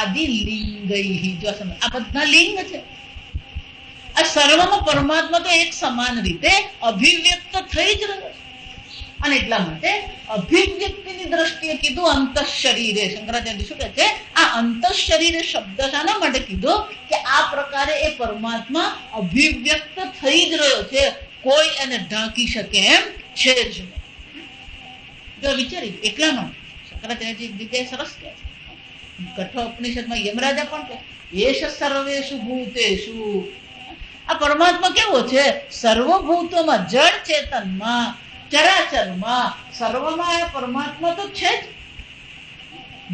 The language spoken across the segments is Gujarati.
આદિ લિંગૈ. જો આ બધા લિંગ છે. આ સર્વમાં પરમાત્મા તો એક સમાન રીતે અભિવ્યક્ત થઈ જ રહ્યો છે. અને એટલા માટે અભિવ્યક્તિની દ્રષ્ટિએ કીધું અંતઃશરીરે. શંકરાચાર્ય શું કહે છે? આ અંતઃશરીરે શબ્દ શાના માટે કીધો? કે આ પ્રકારે એ પરમાત્મા અભિવ્યક્ત થઈ જ રહ્યો છે, કોઈ એને ઢાંકી શકે એમ છે જ નહીં. જો વિચારી, એટલા માટે શંકરાચાર્યજી જગ્યાએ સરસ કહે છે. કઠોપનિષદમાં યમરાજા પણ કહે એશ સર્વેષુ ભૂતેષુ. આ પરમાત્મા કેવો છે? સર્વભૂતોમાં, જળ ચેતનમાં, ચરાચરમાં, સર્વમાં એ પરમાત્મા તો છે જ.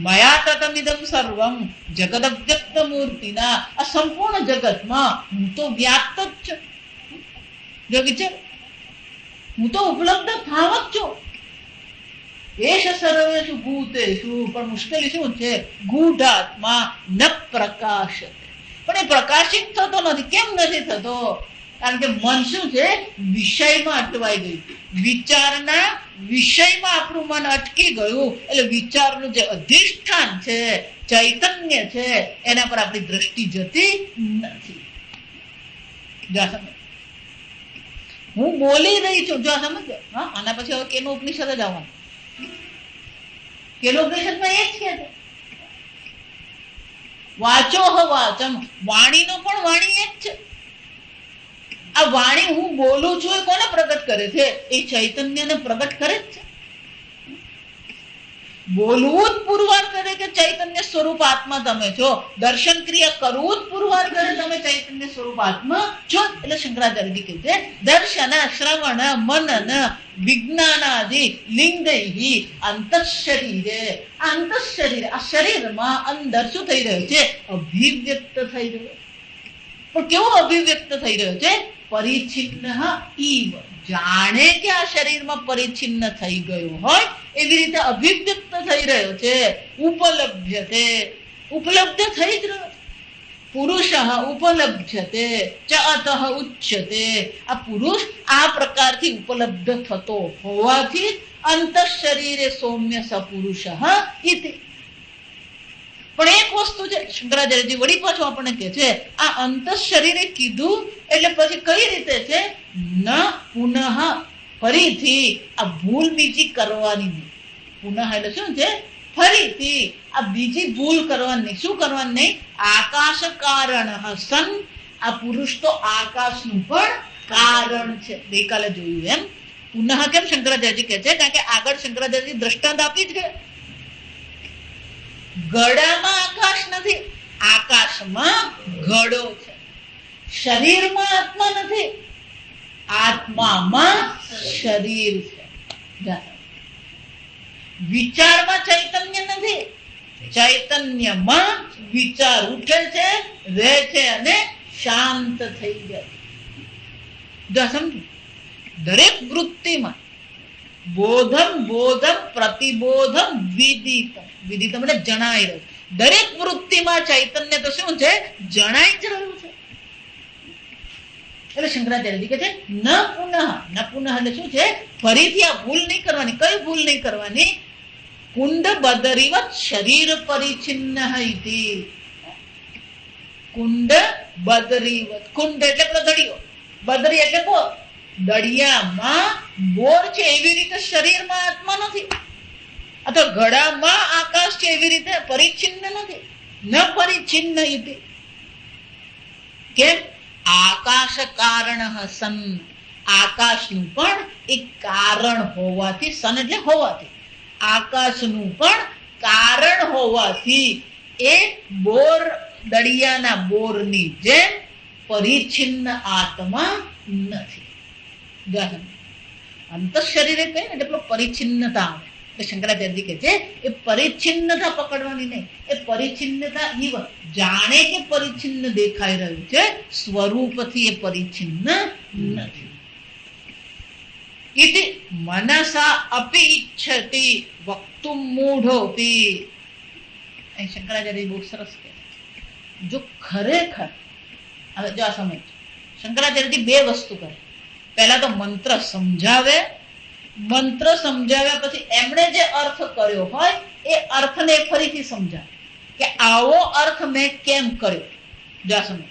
મયા તતમિદમ સર્વમ જગદવ્યક્ત મૂર્તિના. આ સંપૂર્ણ જગતમાં હું તો વ્યાપ્ત જ છું. જો વિચાર, હું તો ઉપલબ્ધ થાવ જ છું. એશ સર્વેષુ ભૂતેષુ. પણ મુશ્કેલી શું છે? ગૂઢાત્મા ન પ્રકાશતે. પણ એ પ્રકાશિત થતો નથી. કેમ નથી થતો? કારણ કે મન શું છે? વિષયમાં અટવાઈ ગયું. વિચારના વિષયમાં આપણું મન અટકી ગયું. એટલે વિચારનું જે અધિષ્ઠાન છે, ચૈતન્ય છે, એના પર આપણી દ્રષ્ટિ જતી નથી. હું બોલી રહી છું, જો સમજો. હા, આના પછી હવે કેનો ઉપનિષદ જ આવવાનું. કેનો ઉપનિષદમાં એ જ કે છે વાચો વાચમ. વાણીનો પણ વાણી એ જ છે. આ વાણી હું બોલું છું એ કોને પ્રગટ કરે છે? એ ચૈતન્યને પ્રગટ કરે જ છે. બોલવું જ પુરવાર કરે કે ચૈતન્ય સ્વરૂપ આત્મા તમે છો. દર્શન ક્રિયા કરવું જ પુરવાર કરે તમે ચૈતન્ય સ્વરૂપ આત્મા છો. એટલે શંકરાચાર્યજી કહે છે દર્શન, શ્રવણ, મનન, વિજ્ઞાનાદિ લિંગૈ અંતઃશરીરે. અંતઃશરીર, આ શરીરમાં અંદર શું થઈ રહ્યું છે? અભિવ્યક્ત થઈ રહ્યો. પણ કેવો અભિવ્યક્ત થઈ રહ્યો છે? પરિચ્છિન્ન ઈવ. જાણે કે આ શરીરમાં પરિચ્છિન્ન થઈ ગયું હોય એવી રીતે અભિવ્યક્ત થઈ રહ્યો છે. ઉપલભ્યતે, ઉપલબ્ધ થઈ જ રહ્યો છે. પુરુષ ઉપલભ્યતે ચ અતઃ ઉચ્યતે. આ પુરુષ આ પ્રકારથી ઉપલબ્ધ થતો હોવાથી અંતઃશરીરે સૌમ્ય સપુરુષ ઇતિ. પણ એક વસ્તુ છે, શંકરાચાર્યજી વળી પાછું આપણને કહે છે આ અંતઃશરીરે કીધું એટલે પછી કઈ રીતે છે? ન પુનઃ, ફરીથી આ ભૂલ બીજી કરવાની નહીં. પુનઃ એટલે શું છે? ફરીથી આ બીજી ભૂલ કરવાની નહીં. શું કરવાની નહીં? આકાશ કારણ સન. આ પુરુષ તો આકાશનું પણ કારણ છે. ગઈકાલે જોયું એમ. પુનઃ કેમ શંકરાચાર્યજી કહે છે? કારણ કે આગળ શંકરાચાર્યજી દ્રષ્ટાંત આપી જ ગયા. ઘડામાં આકાશ નથી, આકાશમાં ઘડો છે. શરીરમાં આત્મા નથી, આત્મામાં શરીર છે. વિચારમાં ચૈતન્ય નથી, ચૈતન્યમાં વિચાર ઉઠે છે, રહે છે અને શાંત થઈ જાય. સમજો, દરેક વૃત્તિમાં બોધમ, બોધમ, પ્રતિબોધમ, વિદિતમ. વિદિતમ એટલે જણાઈ રહ્યું. દરેક વૃત્તિમાં ચૈતન્ય તો શું છે? જણાઈ જ રહ્યું છે. એટલે શંકરાચાર્યજી કહે છે ન પુનઃ. ન પુનઃ એટલે શું છે? ફરીથી આ ભૂલ નહીં કરવાની. કઈ ભૂલ નહીં કરવાની? કુંડ બદરીવત શરીર પરિચ્છિન્ન ઇતિ. કુંડ બદરીવત. કુંડ એટલે પેલો દડિયો, બદરી એટલે બોર. દડિયામાં બોર છે એવી રીતે શરીરમાં આત્મા નથી. અથવા ઘડામાં આકાશ છે એવી રીતે પરિચ્છિન્ન નથી. ન પરિચ્છિન્ન ઇતિ. કેમ? આકાશ કારણ સન. આકાશનું પણ એક કારણ હોવાથી, સન એટલે હોવાથી, આકાશનું પણ કારણ હોવાથી એ બોર, દડિયાના બોરની જેમ પરિચ્છિન્ન આત્મા નથી. અંતઃશરીરે કહીએ ને એટલે પરિચ્છિન્નતા આવે. શંકરાચાર્યજી કહે છે એ પરિચ્છિન્નતા પકડવાની નહીં. એ પરિચ્છિન્નતા ઈવ, જાણે કે પરિચ્છિન્ન દેખાઈ રહ્યું છે, સ્વરૂપથી એ પરિચ્છિન્ન નથી. ઇતિ મનસા અપી ઈચ્છતિ વક્તુમ મૂઢોપી. અહીં શંકરાચાર્ય બહુ સરસ કહે જો ખરેખર, હવે જો આ સમજ, શંકરાચાર્યજી બે વસ્તુ કરે. પહેલા તો મંત્ર સમજાવે. મંત્ર સમજાવ્યા પછી એમણે જે અર્થ કર્યો હોય એ અર્થને ફરીથી સમજાવે. કે આવો અર્થ મેં કેમ કર્યો. જા સમજ.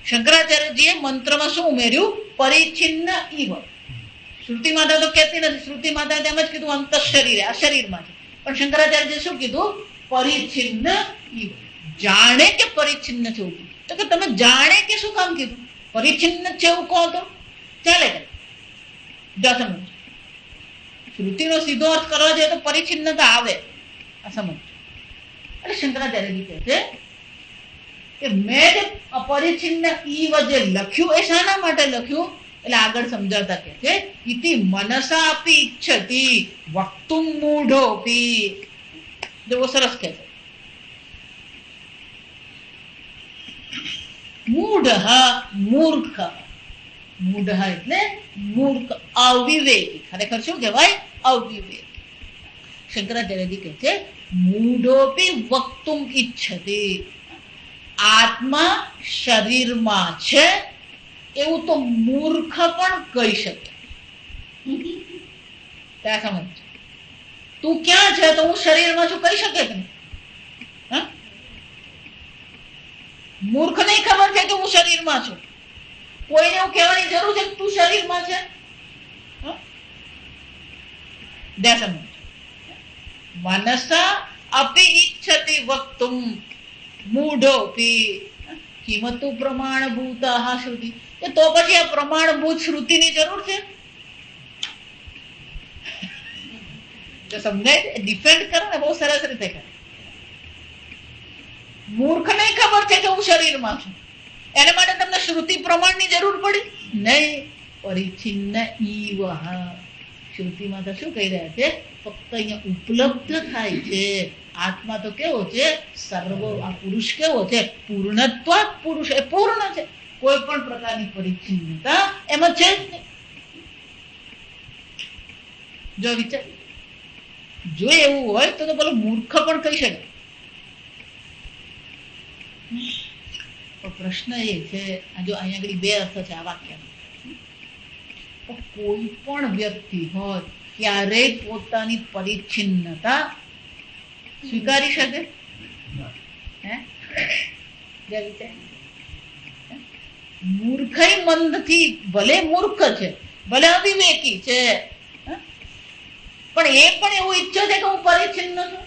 શંકરાચાર્યજીએ મંત્રમાં શું ઉમેર્યું? પરિચ્છિન્ન ઈવ. શ્રુતિ માતા તો કહેતી નથી. શ્રુતિ માતા તેમ જ કીધું અંત શરીરે, આ શરીરમાં છે. પણ શંકરાચાર્યજીએ શું કીધું? પરિચ્છિન્ન ઈવ. જાણે કે પરિચ્છિન્ન છે એવું. તો કે તમે જાણે કે શું કામ કીધું? પરિચ્છિન્ન છે એવું કહો તો ચાલે કે? જા સમજ. શ્રુતિનો સીધો અર્થ કરવા જોઈએ તો પરિચ્છિન્નતા આવે. આ સમજ. એટલે શંકરાચાર્યજી કહે છે કે મેં જે અપરિચ્છિન્ન ઈવ જે લખ્યું એ શાના માટે લખ્યું? એટલે આગળ સમજાવતા કહે છે ઇતિ મનસા અપી ઈચ્છતિ વક્તુમ મૂઢોપી. જો સરસ કહે છે. મૂઢ મૂર્ખ. મૂઢ એટલે મૂર્ખ, અવિવેકી. ખરેખર શું કહેવાય? અવિવેકી. શંકરાચાર્યજી કહે છે મૂઢોપી વક્તુમ ઈચ્છતિ. આત્મા શરીરમાં છે એવું તો મૂર્ખ પણ કહી શકે. ત્યાં સમજ. તું ક્યાં છે તો હું શરીરમાં છું કહી શકે કે નહીં? મૂર્ખ નહીં ખબર છે કે હું શરીરમાં છું. કોઈને એવું કહેવાની જરૂર છે કે તું શરીરમાં છે? મનસા અપી ઈચ્છતિ વક્તુમ મૂઢોપી કિમતુ પ્રમાણભૂત શ્રુતિ. તો પછી આ પ્રમાણભૂત શ્રુતિની જરૂર છે? જો સમજાય, ડિફેન્ડ કરે ને બહુ સરસ રીતે કરે. મૂર્ખ નહીં ખબર છે કે હું શરીરમાં છું, એના માટે તમને શ્રુતિ પ્રમાણની જરૂર પડી નહીં. પરિચ્છિન્ન ઈવ. શ્રુતિમાં તો શું કહી રહ્યા છે? ફક્ત અહીંયા ઉપલબ્ધ થાય છે. આત્મા તો કેવો છે? સર્વ. આ પુરુષ કેવો છે? પૂર્ણત્વ. પુરુષ એ પૂર્ણ છે. કોઈ પણ પ્રકારની પરિચ્છિન્નતા એમાં છે જ નહીં. જો વિચાર, જો એવું હોય તો પેલો મૂર્ખ પણ કહી શકે. પ્રશ્ન એ છે, જો અહીંયા આગળ બે અર્થ છે આ વાક્યનો. કોઈ પણ વ્યક્તિ હોય ક્યારેય પોતાની પરિચ્છિન્નતા સ્વીકારી શકે? મૂર્ખઈ મંદથી, ભલે મૂર્ખ છે, ભલે અવિવેકી છે, પણ એ પણ એવું ઈચ્છે છે કે હું પરિચ્છિન્ન છું.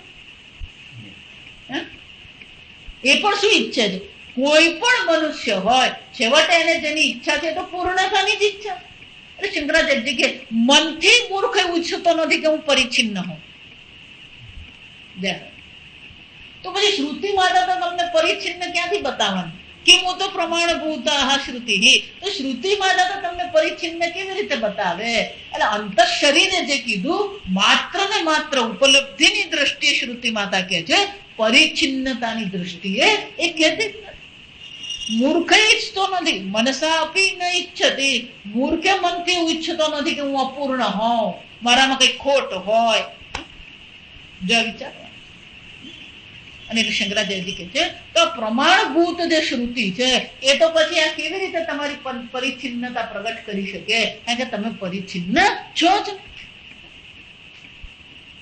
એ પણ શું ઈચ્છે છે? કોઈ પણ મનુષ્ય હોય છેવટે એને જેની ઈચ્છા છે તો પૂર્ણતાની જ ઈચ્છા. એટલે શંકરાચાર્ય કે મનથી મૂર્ખ એવું ઈચ્છતો નથી કે હું પરિચ્છિન્ન હોઉં. તો પછી શ્રુતિ માતા તો તમને પરિચ્છિન્ન ક્યાંથી બતાવવાની? કે હું તો પ્રમાણભૂત શ્રુતિ. તો શ્રુતિ માતા તો તમને પરિચ્છિન્ન કેવી રીતે બતાવે? એટલે અંત શરીરે જે કીધું માત્ર ને માત્ર ઉપલબ્ધિની દ્રષ્ટિએ શ્રુતિ માતા કે છે, પરિચ્છિન્નતાની દ્રષ્ટિએ એ કહેતી નથી. મૂર્ખ ઈચ્છતો નથી. મનસા અપી ન ઈચ્છતી. મૂર્ખે મનથી એવું ઈચ્છતો નથી કે હું અપૂર્ણ હોઉં, મારામાં કઈ ખોટ હોય. જો વિચાર. અને એટલે શંકરાચાર્યજી કહે છે તો પ્રમાણભૂત જે શ્રુતિ છે એ તો પછી આ કેવી રીતે તમારી પરિચ્છિન્નતા પ્રગટ કરી શકે? કારણ કે તમે પરિચ્છિન્ન છો જ.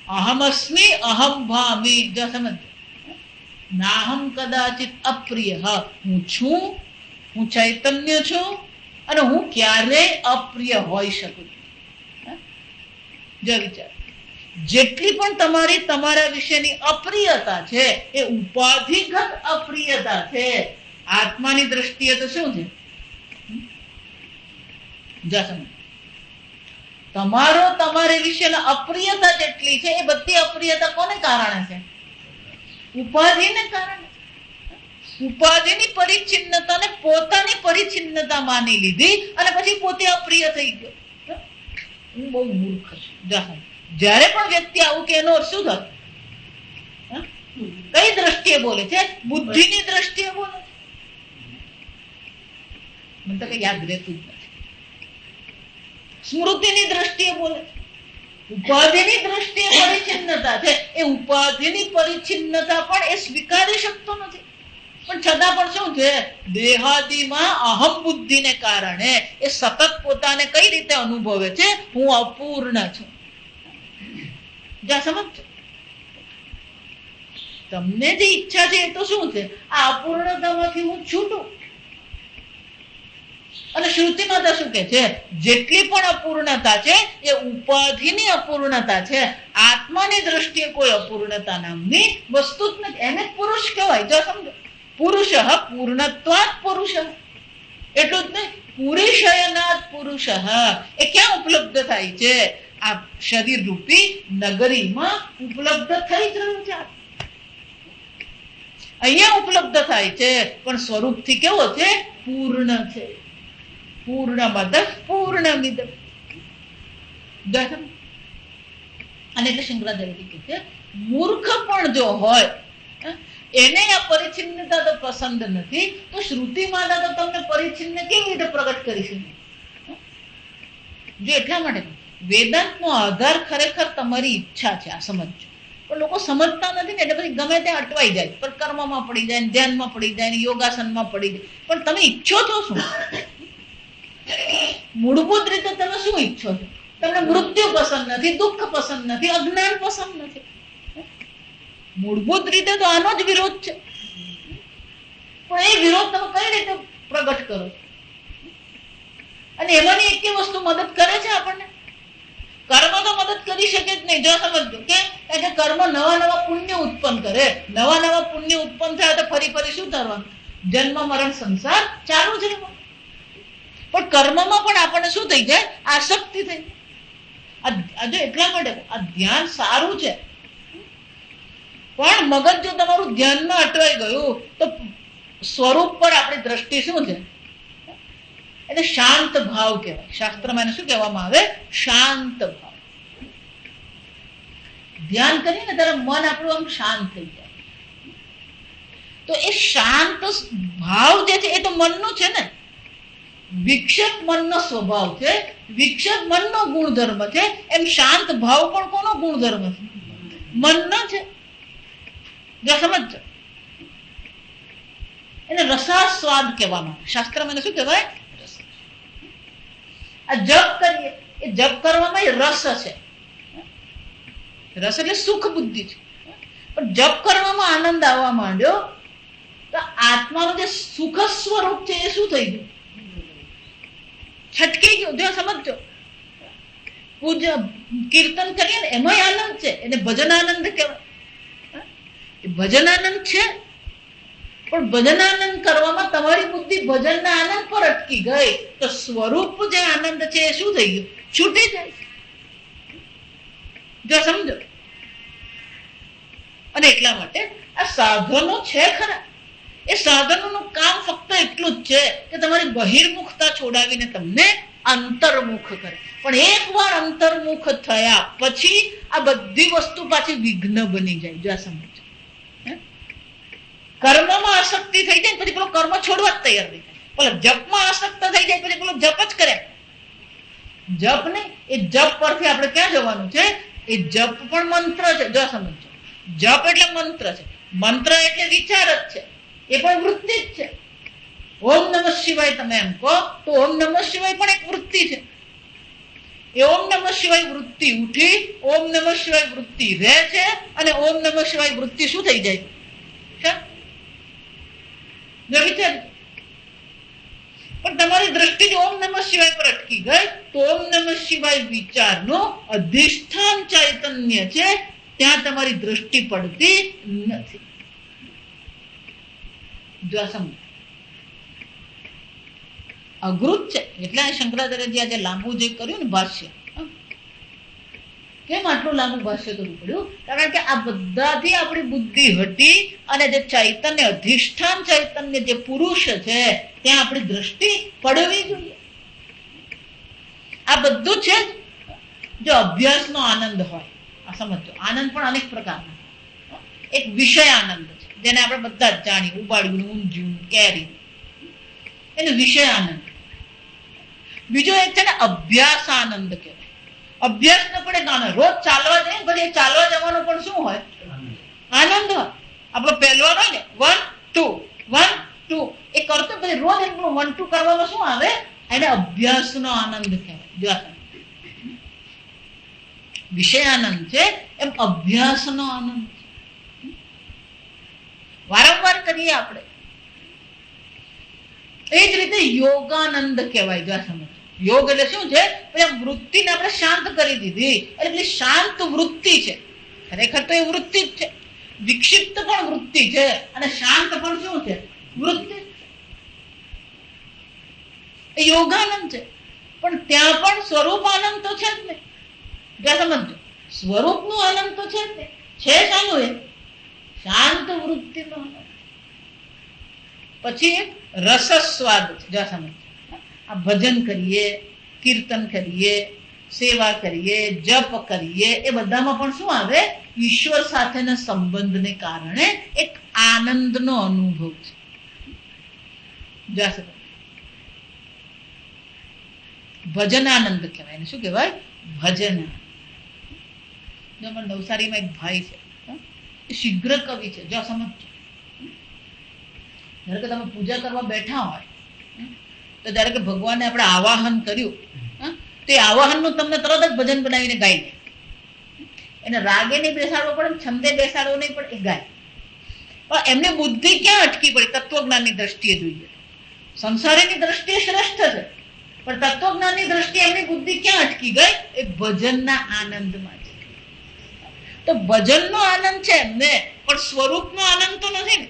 અહમ અસ્મિ અહમ ભામી. જો સમજ. નાહમ કદાચિત અપ્રિય. હું છું, હું ચૈતન્ય છું, અને હું ક્યારેય અપ્રિય હોઈ શકું. જો વિચાર. જેટલી પણ તમારી તમારા વિશેની અપ્રિયતા છે એ ઉપાધિગત અપ્રિયતા છે. આત્માની દ્રષ્ટિએ તો શું છે? તમારો તમારી વિશેના અપ્રિયતા જેટલી છે એ બધી અપ્રિયતા કોને કારણે છે? ઉપાધિને કારણે. ઉપાધિની પરિચ્છિન્નતાને પોતાની પરિચ્છિન્નતા માની લીધી અને પછી પોતે અપ્રિય થઈ ગયો. હું બહુ મૂર્ખ છું. જ્યારે પણ વ્યક્તિ આવું કે એનો શું થશે? કઈ દ્રષ્ટિએ બોલે છે? બુદ્ધિની દ્રષ્ટિએ બોલે છે. મને તો કઈ યાદ રહેતું જ નથી. સ્મૃતિની દ્રષ્ટિએ બોલે છે. ઉપાધિની દ્રષ્ટિએ પરિચ્છિન્નતા છે. એ ઉપાધિની પરિચ્છિન્નતા પણ એ સ્વીકારી શકતો નથી. પણ છતાં પણ શું છે? દેહાદિમાં અહમ બુદ્ધિને કારણે એ સતત પોતાને કઈ રીતે અનુભવે છે? હું અપૂર્ણ છું. સમજ. તમને જે ઈચ્છા છે એ તો શું છે? આ અપૂર્ણતામાંથી હું છૂટું. અને શ્રુતિ માતા શું કે છે? જેટલી પણ અપૂર્ણતા છે એ ઉપાધિની અપૂર્ણતા છે. આત્માની દ્રષ્ટિએ કોઈ અપૂર્ણતા નામની વસ્તુ જ નથી. એને જ પુરુષ કહેવાય. જો સમજો, પુરુષ પૂર્ણત્વાત પુરુષ. એટલું જ નહીં, પુરુષયનાત પુરુષ એ ક્યાં ઉપલબ્ધ થાય છે? આ શરીર રૂપી નગરીમાં ઉપલબ્ધ થઈ જ રહ્યું છે. અહીંયા ઉપલબ્ધ થાય છે, પણ સ્વરૂપથી કેવો છે? પૂર્ણ છે. પૂર્ણમદ પૂર્ણમિદ. અને એટલે શંકરાચાર્ય કહે છે મૂર્ખ પણ જો હોય એને આ પરિચ્છિન્નતા તો પસંદ નથી, તો શ્રુતિ માતા તો તમને પરિચ્છિન્ન કેવી રીતે પ્રગટ કરી શકે? જો એટલા માટે વેદાંતનો આધાર ખરેખર તમારી ઈચ્છા છે. આ સમજો. પણ લોકો સમજતા નથી ને, એટલે પછી ગમે ત્યાં અટવાઈ જાય. પણ કર્મમાં પડી જાય, ધ્યાનમાં પડી જાય, યોગાસનમાં પડી જાય. પણ તમે ઈચ્છો છો શું? મૂળભૂત રીતે તમે શું ઈચ્છો છો? તમને મૃત્યુ પસંદ નથી, દુઃખ પસંદ નથી, અજ્ઞાન પસંદ નથી. મૂળભૂત રીતે તો આનો જ વિરોધ છે. પણ એ વિરોધ તમે કઈ રીતે પ્રગટ કરો છો? અને એમાંની એક વસ્તુ મદદ કરે છે આપણને. કર્મ તો મદદ કરી શકે જ નહીં. જો સમજો કે કર્મ નવા નવા પુણ્ય ઉત્પન્ન કરે. નવા નવા પુણ્ય ઉત્પન્ન થાય તો ફરી ફરી શું થવાનું? જન્મ મરણ સંસાર ચાલુ જ રહેવાનું. પણ કર્મમાં પણ આપણને શું થઈ જાય? આસક્તિ થઈ. આજે એટલા માટે આ ધ્યાન સારું છે, પણ મગજ જો તમારું ધ્યાનમાં અટવાઈ ગયું તો સ્વરૂપ પર આપણી દ્રષ્ટિ શું છે? એટલે શાંત ભાવ કહેવાય. શાસ્ત્રમાં એને શું કહેવામાં આવે? શાંત ભાવ. ધ્યાન કરીએ ને ત્યારે મન આપણું આમ શાંત થઈ જાય. તો એ શાંત ભાવ જે છે એ તો મનનું છે ને. વિક્ષેપ મનનો સ્વભાવ છે, વિક્ષેપ મનનો ગુણધર્મ છે. એમ શાંત ભાવ પણ કોનો ગુણધર્મ છે? મનનો છે. જો સમજો, એને રસાસ્વાદ કહેવામાં આવે. શાસ્ત્રમાં એને શું કહેવાય? આ જપ કરીએ, એ જપ કરવામાં એ રસ છે. રસ એટલે સુખ બુદ્ધિ છે. પણ જપ કરવામાં આનંદ આવવા માંડ્યો તો આત્માનું જે સુખ સ્વરૂપ છે એ શું થઈ ગયું? છટકી ગયું. જો સમજો, પૂજા કીર્તન કરીએ ને એમાં આનંદ છે, એને ભજન આનંદ કહેવાય. ભજન આનંદ છે, પણ ભજન આનંદ કરવામાં તમારી બુદ્ધિ ભજનના આનંદ પર અટકી ગઈ તો સ્વરૂપ જે આનંદ છે એ શું થઈ ગયું? છૂટી જાય. જો સમજો. અને એટલા માટે આ સાધનો છે ખરા, એ સાધનોનું કામ ફક્ત એટલું જ છે કે તમારી બહિર્મુખતા છોડાવીને તમને અંતર્મુખ કરે. પણ એકવાર અંતર્મુખ થયા પછી આ બધી વસ્તુ પાછી વિઘ્ન બની જાય. જો સમજો, કર્મમાં આસક્તિ થઈ જાય પછી પેલો કર્મ છોડવા જ તૈયાર થઈ જાય. પેલો જપમાં આસક્ત થઈ જાય પછી પેલો જપ જ કરે. જપ નહીં, એ જપ પરથી આપણે ક્યાં જવાનું છે? એ જપ પણ મંત્ર છે. જો સમજો, જપ એટલે મંત્ર છે. મંત્ર એટલે વિચાર જ છે, એ પણ વૃત્તિ જ છે. ઓમ નમઃ શિવાય તમે એમ કહો તો ઓમ નમઃ શિવાય પણ એક વૃત્તિ છે. એ ઓમ નમઃ શિવાય વૃત્તિ ઉઠી, ઓમ નમઃ શિવાય વૃત્તિ રહે છે, અને ઓમ નમઃ શિવાય વૃત્તિ શું થઈ જાય? પણ તમારી દ્રષ્ટિ ઓમ નમઃ શિવાય પર અટકી ગઈ તો ઓમ નમઃ શિવાય વિચારનું અધિષ્ઠાન ચૈતન્ય છે, ત્યાં તમારી દ્રષ્ટિ પડતી નથી. જો સમજ, અઘરું છે. એટલે શંકરાચાર્યજી આજે લાંબુ જે કર્યું ને ભાષ્ય, કેમ આટલું લાંબુ ભાષ્ય કરવું પડ્યું? કારણ કે આ બધાથી આપણી બુદ્ધિ હટી અને જે ચૈતન્ય અધિષ્ઠાન ચૈતન્ય જે પુરુષ છે ત્યાં આપણી દ્રષ્ટિ પડવી જોઈએ. આ બધું છે જો અભ્યાસનો આનંદ હોય. આ સમજો, આનંદ પણ અનેક પ્રકારનો. એક વિષય આનંદ છે જેને આપણે બધા જ જાણીએ, ઉબાડ્યું, ઊંધિયું, કેરી, એનો વિષય આનંદ. બીજો એક છે ને અભ્યાસ આનંદ કહેવાય. અભ્યાસ ને પણ એક આનંદ. રોજ ચાલવા જાય પછી ચાલવા જવાનો પણ શું હોય? આનંદ હોય. આપણો પહેલવાન હોય ને 1 2 1 2 એ કરતો પછી રોજ એટલું 1 2 કરવામાં શું આવે? એને અભ્યાસનો આનંદ કહેવાય. જો વિષય આનંદ છે એમ અભ્યાસનો આનંદ છે. વારંવાર કરીએ આપણે. એ જ રીતે યોગાનંદ કહેવાય. જો આ સમજ, યોગ એટલે શું છે? વૃત્તિને આપણે શાંત કરી દીધી એટલે પેલી શાંત વૃત્તિ છે. ખરેખર તો એ વૃત્તિ જ છે. વિક્ષિપ્ત પણ વૃત્તિ છે અને શાંત પણ શું છે? વૃત્તિ. એ યોગાનંદ છે. પણ ત્યાં પણ સ્વરૂપ આનંદ તો છે જ ને. સમજો, સ્વરૂપનું આનંદ તો છે જ ને. છે શાનું? એ શાંત વૃત્તિનો આનંદ. પછી એક રસસ્વાદ છે. જો સમજ, આ ભજન કરીએ, કીર્તન કરીએ, સેવા કરીએ, જપ કરીએ, એ બધામાં પણ શું આવે? ઈશ્વર સાથેના સંબંધને કારણે એક આનંદનો અનુભવ છે. જો સમજ, ભજન આનંદ કહેવાય. એને શું કહેવાય? ભજન. જો નવસારીમાં એક ભાઈ છે, એ શીઘ્ર કવિ છે. જો સમજ, જ્યારે કે તમે પૂજા કરવા બેઠા હોય તો જ્યારે કે ભગવાનને આપણે આવાહન કર્યું, તો એ આવાહનનું તમને તરત જ ભજન બનાવીને ગાઈ દે. એને રાગે નહીં બેસાડવો પડે, છંદે બેસાડવો નહીં પડે, એ ગાય. પણ એમની બુદ્ધિ ક્યાં અટકી પડી? તત્વજ્ઞાનની દ્રષ્ટિએ જોઈએ. સંસારીની દ્રષ્ટિએ શ્રેષ્ઠ છે, પણ તત્વજ્ઞાનની દ્રષ્ટિએ એમની બુદ્ધિ ક્યાં અટકી ગઈ? એ ભજનના આનંદમાં છે. તો ભજનનો આનંદ છે એમને, પણ સ્વરૂપનો આનંદ તો નથી ને.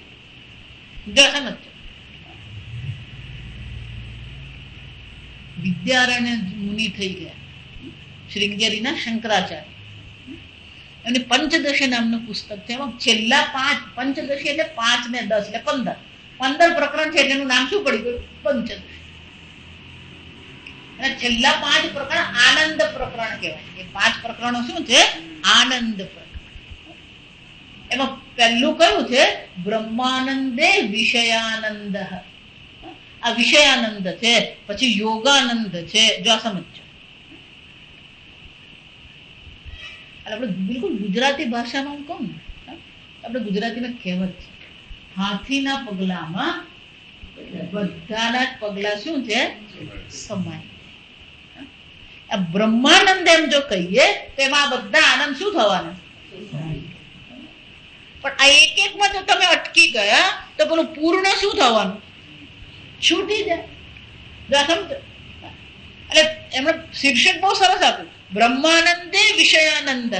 સમજ, વિદ્યારણ્ય મુનિ થઈ ગયા, શ્રીંગેરીના શંકરાચાર્ય. એની પંચદશી નામનું પુસ્તક છે. એમાં છેલ્લા 5, પંચદશી એટલે 5 ને 10 એટલે 15 પ્રકરણ છે. એનું નામ શું પડી ગયું? પંચદશી. અને છેલ્લા 5 પ્રકરણ આનંદ પ્રકરણ કહેવાય. એ 5 પ્રકરણો શું છે? આનંદ પ્રકરણ. એમાં પહેલું કયું છે? બ્રહ્માનંદે વિષયાનંદ. આ વિષયાનંદ છે. પછી યોગાનંદ છે. જો આ સમજો, આપણે બિલકુલ ગુજરાતી ભાષામાં હું કહું ને, આપણે ગુજરાતીમાં કહેવત છે, હાથીના પગલામાં બધાના જ પગલા શું છે? સમાય. આ બ્રહ્માનંદ એમ જો કહીએ તો એમાં આ બધા આનંદ શું થવાના? પણ આ એક એકમાં જો તમે અટકી ગયા તો પેલું પૂર્ણ શું થવાનું? છૂટી જાય. સમજો, એટલે એમણે શીર્ષક બહુ સરસ આપ્યું, બ્રહ્માનંદે વિષયાનંદ,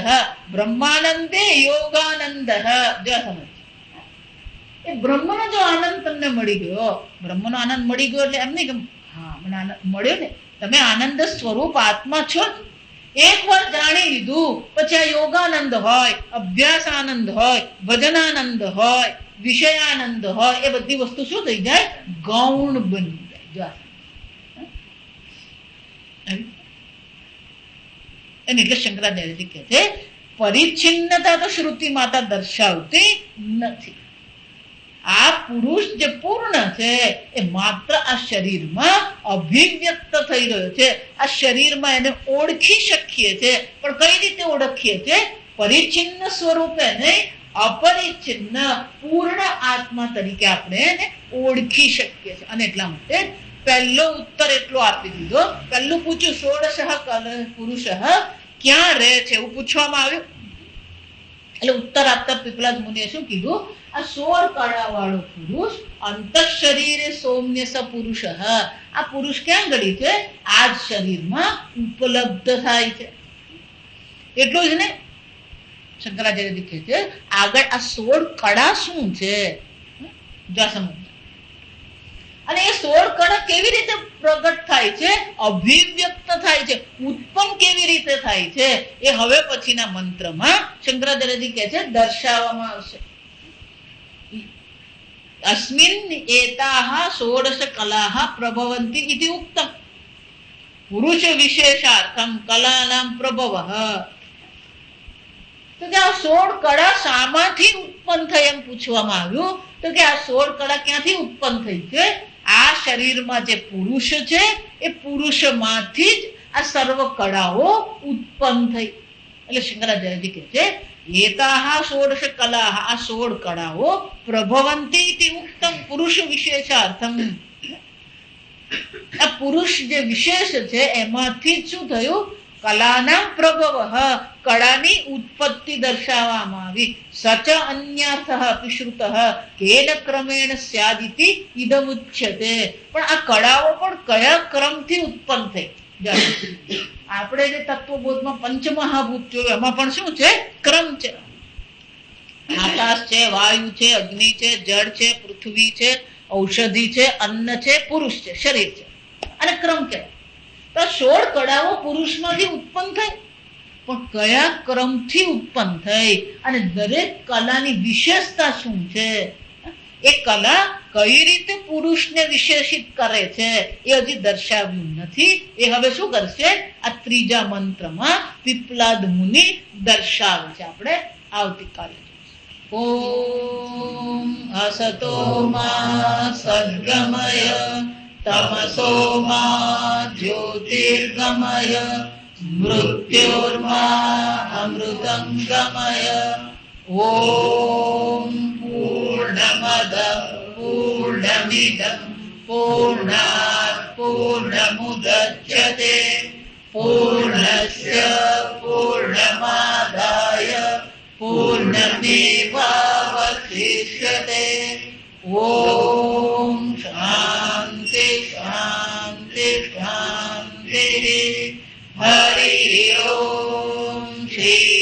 બ્રહ્માનંદે યોગાનંદ. જો સમજ, એ બ્રહ્મનો જો આનંદ તમને મળી ગયો, બ્રહ્મનો આનંદ મળી ગયો એટલે એમ નહીં કે હા મને આનંદ મળ્યો ને, તમે આનંદ સ્વરૂપ આત્મા છો જ. એક વાર જાણી લીધું પછી આ યોગાનંદ હોય, અભ્યાસ આનંદ હોય, ભજનાનંદ હોય, વિષયાનંદ હોય, એ બધી વસ્તુ શું થઈ જાય? ગૌણ બની જાય. એટલે શંકરાચાર્યજી કહે છે પરિચ્છિન્નતા તો શ્રુતિ માતા દર્શાવતી નથી. આ પુરુષ જે પૂર્ણ છે એ માત્ર આ શરીરમાં અભિવ્યક્ત થઈ રહ્યો છે. આ શરીરમાં એને ઓળખી શકીએ છે, પણ કઈ રીતે ઓળખીએ છે? પરિચ્છિન્ન સ્વરૂપે નહીં, અપરિચ્છિન્ન પૂર્ણ આત્મા તરીકે આપણે એને ઓળખી શકીએ છીએ. અને એટલા માટે પહેલો ઉત્તર એટલો આપી દીધો. પહેલું પૂછ્યું 16 પુરુષ ક્યાં રહે છે એવું પૂછવામાં આવ્યું. એટલે ઉત્તર આપતા પીપલાદ મુનિએ શું કીધું? આ 16 કળા વાળો પુરુષ અંતઃ શરીરે સૌમ્ય સ પુરુષ. આ પુરુષ ક્યાં ગળી છે? આ જ શરીરમાં ઉપલબ્ધ થાય છે. એટલું જ ને, શંકરાચાર્યજી કહે છે આગળ આ 16 કળા શું છે? જો સમજ. અને એ 16 કળા કેવી રીતે પ્રગટ થાય છે? અભિવ્યક્ત થાય છે. ઉત્પન્ન કેવી રીતે થાય છે? એ હવે પછીના મંત્રમાં શંકરાચાર્યજી કહે છે દર્શાવવામાં આવશે. અસ્મિન એતાહ 16 કલાહ પ્રભવંતિ ઇતિ ઉક્તમ પુરુષ વિશેષાર્થમ કલાનામ પ્રભવઃ. તો કે આ 16 કળા શામાંથી ઉત્પન્ન થઈ એમ પૂછવામાં આવ્યું. તો કે આ 16 કળા ક્યાંથી ઉત્પન્ન થઈ છે? આ શરીરમાં જે પુરુષ છે એ પુરુષમાંથી જ આ સર્વ કળાઓ ઉત્પન્ન થઈ. એટલે શંકરાચાર્યજી કહે છે એતાહ 16 કલાહ, આ 16 કળાઓ પ્રભવંતિ ઇતિ ઉક્તમ પુરુષ વિશેષાર્થમ. આ પુરુષ જે વિશેષ છે એમાંથી જ શું થયું? કલાના પ્રભવ, કળાની ઉત્પત્તિ દર્શાવવામાં આવી. સચ અન્યાર્થ અપિશ્રુત કેન ક્રમેણ સ્યાદિતિ ઇદમુચ્યતે. પણ આ કળાઓ પણ કયા ક્રમથી ઉત્પન્ન થઈ? આપણે જે તત્વબોધમાં પંચમહાભૂત જોયું એમાં પણ શું છે? ક્રમ છે. આકાશ છે, વાયુ છે, અગ્નિ છે, જળ છે, પૃથ્વી છે, ઔષધિ છે, અન્ન છે, પુરુષ છે, શરીર છે, અને ક્રમ કહેવાય. તો 16 કળાઓ પુરુષમાંથી ઉત્પન્ન થઈ, પણ કયા ક્રમથી ઉત્પન્ન થઈ અને દરેક કલાની વિશેષતા શું છે? એ કલા કઈ રીતે પુરુષને વિશેષિત કરે છે એ હજી દર્શાવ્યું નથી. એ હવે શું કરશે? આ ત્રીજા મંત્રમાં પીપલાદ મુનિ દર્શાવે છે. આપણે આવતીકાલે ઓમ અસતો મા સદ્ગમય તમસો મા જ્યોતિર્ગમય મૃત્યોર્મા અમૃતંગમય. ઓમ પૂર્ણમદ પૂર્ણમિદં પૂર્ણાત પૂર્ણમુદચ્યતે પૂર્ણસ્ય પૂર્ણમાદાય પૂર્ણમેવાવશિષ્યતે. ઓમ શાંતિ શાંતિ શાંતિ. હરિ ઓમ શ્રી